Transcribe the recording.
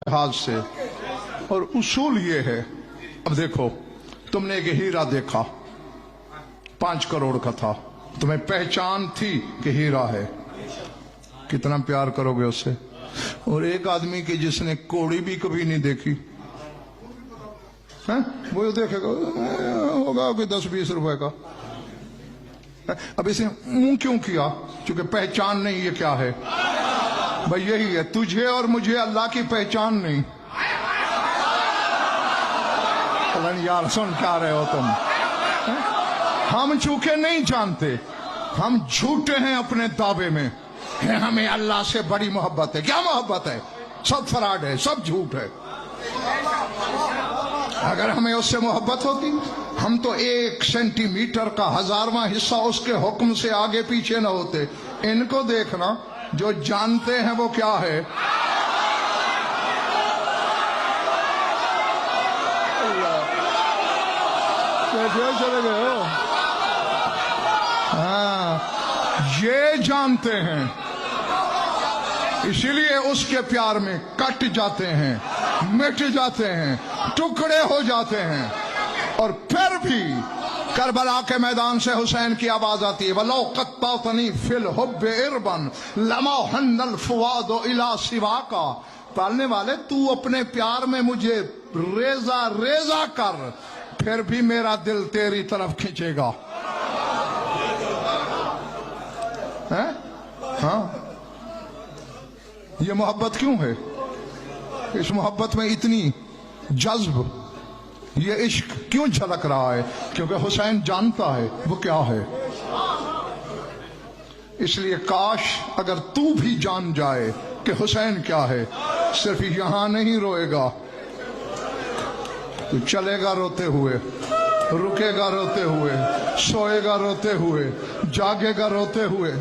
लिहाज से। और उसूल ये है, अब देखो तुमने एक हीरा देखा 5 करोड़ का था, तुम्हें पहचान थी कि हीरा है, कितना प्यार करोगे उससे। और एक आदमी की जिसने कोड़ी भी कभी नहीं देखी है, वो देखेगा होगा कोई 10-20 रुपए का। अब इसे मुंह क्यों किया? क्योंकि पहचान नहीं ये क्या है भाई, यही है तुझे और मुझे अल्लाह की पहचान नहीं। यार सुन क्या रहे हो तुम? हम चूके नहीं जानते, हम झूठे हैं अपने दावे में, हमें अल्लाह से बड़ी मोहब्बत है। क्या मोहब्बत है? सब फराड है, सब झूठ है। अगर हमें उससे मोहब्बत होती, हम तो 1 सेंटीमीटर का 1000वां हिस्सा उसके हुक्म से आगे पीछे न होते। इनको देखना, जो जानते हैं वो क्या है। चले गए हो? हाँ, ये जानते हैं, इसीलिए उसके प्यार में कट जाते हैं, मिट जाते हैं, टुकड़े हो जाते हैं। और फिर भी करबला के मैदान से हुसैन की आवाज आती है, वलो कत्तातनी फिल हुब्बे इरबन लमा हन्नल फुआदो इला सिवा का। पालने वाले, तू अपने प्यार में मुझे रेजा रेजा कर, फिर भी मेरा दिल तेरी तरफ खींचेगा। है? हाँ, ये मोहब्बत क्यों है? इस मोहब्बत में इतनी जज्ब, ये इश्क क्यों झलक रहा है? क्योंकि हुसैन जानता है वो क्या है। इसलिए काश अगर तू भी जान जाए कि हुसैन क्या है, सिर्फ यहां नहीं रोएगा, तू चलेगा रोते हुए, रुकेगा रोते हुए, सोएगा रोते हुए, जागेगा रोते हुए।